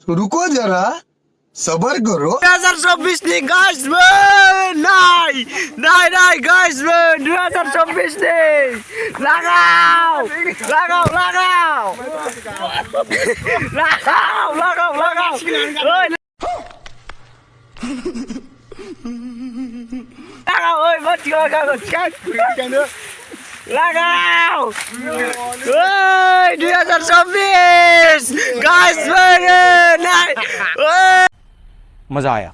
रुको जरा सबर करो 2024 nih guys men naik guys men 2024 nih lagaw ơi mất chưa chết lagaw ơi 2024 guys men naik मजा आया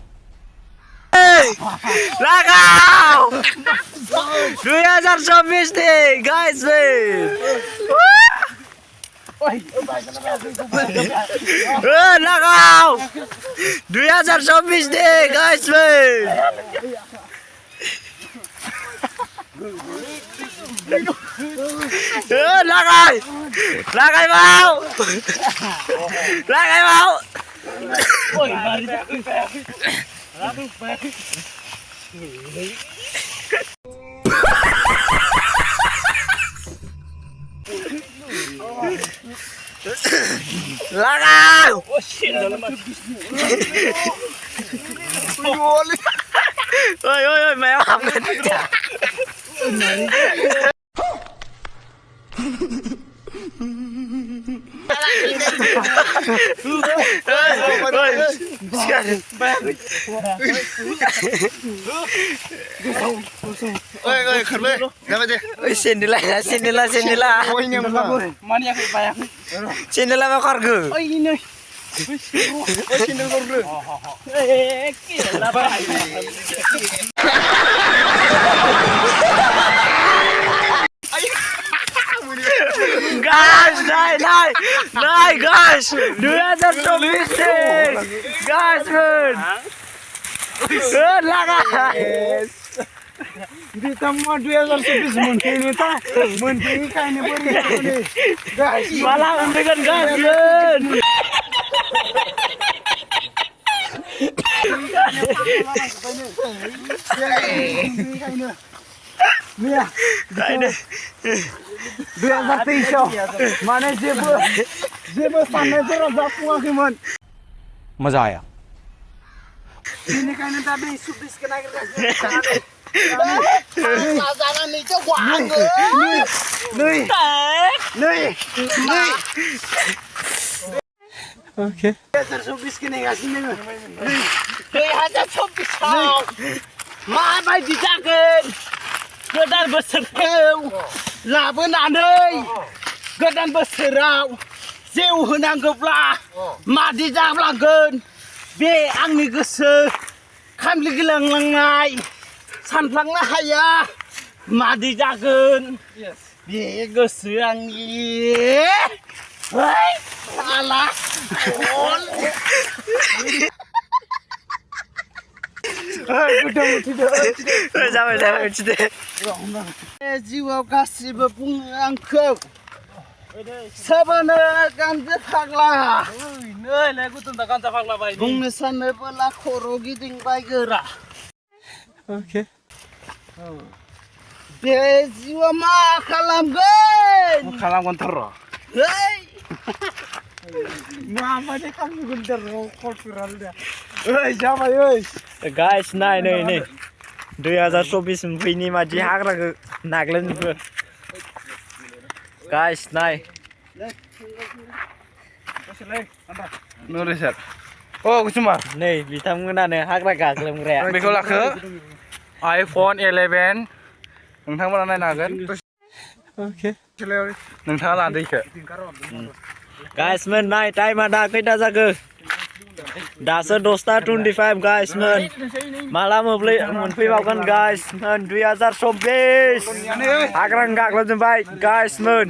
lagaw 2024 nih guys lagaw 2024 nih guys lagay mau lagaw ôi mẹ học ơi khẩn lên ra bây giờ xin đi lại ôi nhầm xin đi lại mà khỏi gửi ôi xin đừng con rửa guys naik guys 2024 guys men lagaw di semua 2024 mwnpywi kayaknya beri guys malah memberikan gas men Mia, ini 2023 mana जेबो साननायफोरा जाफुङाखैमोन मजा आया बेनिखायनो दा बे 24 खौ नागिरगासिनो जानानै थ' वाङो नै oke 2024 खौ नेगासिनो दोङो 2024 आव माबायदि जागोन गोदान बोसोरखौ लाबोनानै गोदान बोसोराव जेउ होनांगौब्ला मादि जालांगोन बे आंनि गोसो खामग्लिलांनाय सानफ्लांनो हाया मादि जागोन बे गोसो आंनि साला जाबाय जिउआव गासिबो बुङो आंखौ सोबानो गान्जा फाग्ला बुंनो सानोबोला खर' गिदिंबाय गोरा बे जिउआव मा खालामगोन थ' र' माबायदि खालामगोन जाबाय guys नै 2024 मोनफैनि मादि हाग्राखौ नाग्लोबजोबो guys नाय नरे सार अ कुसुमा नै बिथांमोनानो हाग्रा गाग्लोबग्राया बेखौ लाखो iPhone 11 नोंथांमोना नायनो हागोन नोंथाङा लादो इखो guys मोन नाय टाइमा दा खैथा जागो दासो 10:25 guys मोन माला मोनफैबावगोन guys मोन 2024 हाग्रा गाग्लोबजोबबाय guys मोन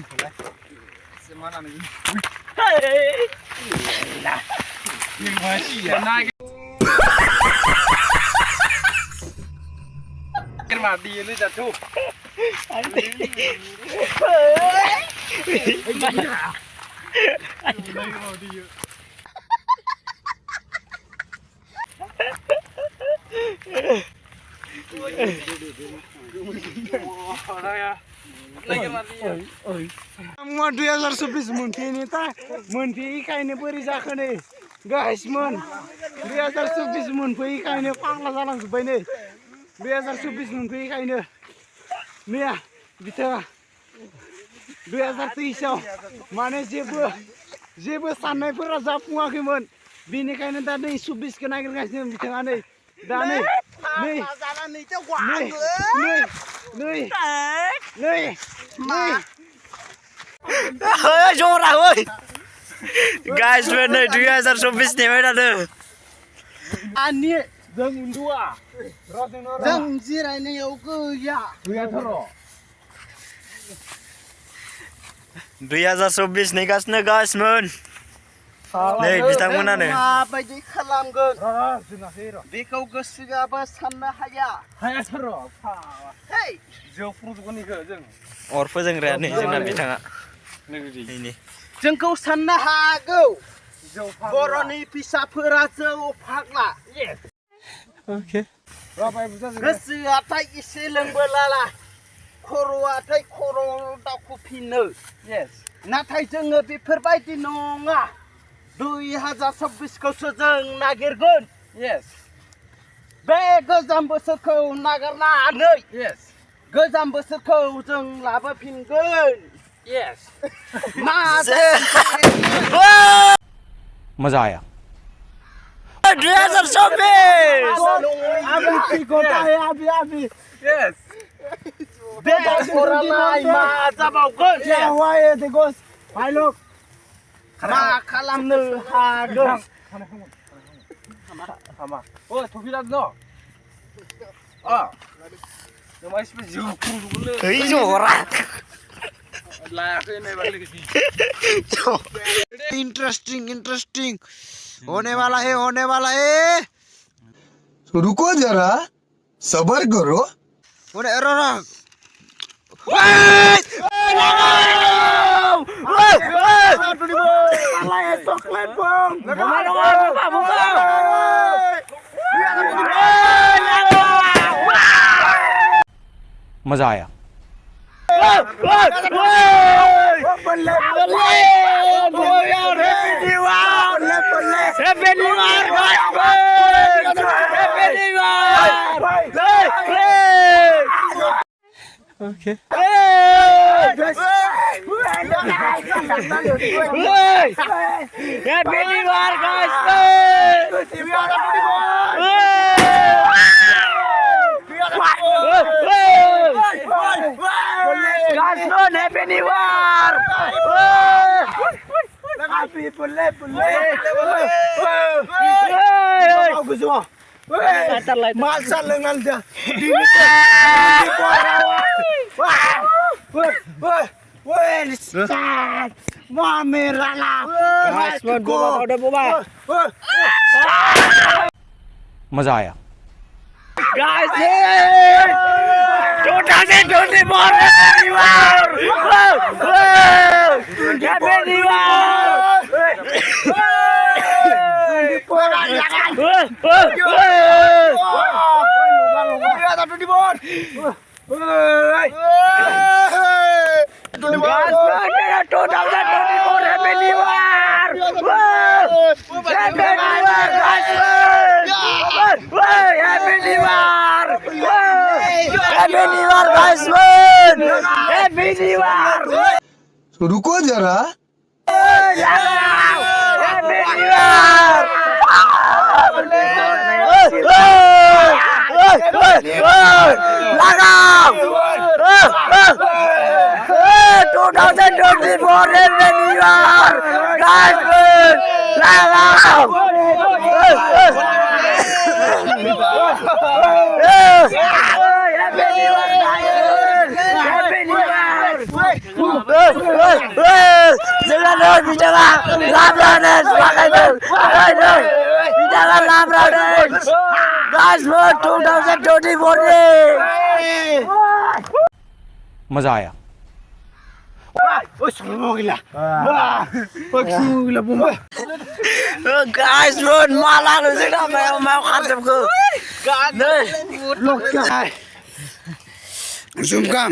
Mau 2024 mwnpywi kayaknya beri जाखो नै Guys mon 2024 मोनफैखायनो फाग्ला जालांजोब्बाय नै 2024 मोनफैखायनो मैया बिथाङा 2023 आव माने जेबो साननायफोरा जाफुङाखैमोन बेनिखायनो दा नै 24 खौ नागिरगासिनो बिथाङा नै दा नै जरा oi guys men नै 2024 नेबाय थादों आनि जों उन्दुआ जों जिरायनायाव गैया 2024 नेगासिनो guys मोन नै बिथांमोनानो माबायदि खालामगोन बेखौ गोसोआबो साननो हाया जौ फुदुंगोन इखो जों अर फोजोंग्राया नै जोंना बिथाङा नै जोंखौ साननो हागौ बर'नि फिसाफोरा जौ फाग्ला गोसोआथाय एसे लोंबोलाला खर'आथाय खर' दावखोफिनो नाथाय जोङो बेफोरबायदि नङा 2026 खौसो जों नागिरगोन बे गोजाम बोसोरखौ नागारनानै गोजाम बोसोरखौ जों लाबोफिनगोन मजा आया 2024 बे खरालाय मा जाबावगोन मा खालामनो हागोन ओ थफिलाद न मानसिफोर जिउ फुदुंगोन है जरा लायाखै नायबा लोगोसे इंटरेस्टिंग होने वाला है रुको जरा सबर करो चॉकलेट बम मजा आया Okay. Happy New Year, guys! Happy New Year! Masa lengan dia. मजा आया Guys, 2024 Happy New रुको जरा मजा आया Guys, run malah lu sih mau khadap ke. Zoom cam.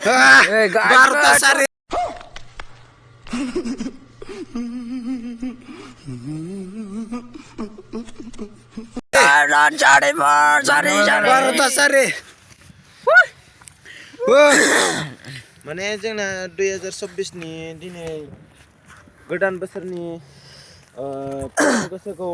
Garta sari. 12 sare. माने जोंना 2024 नि दिनै गोदान बोसोरनि गोसोखौ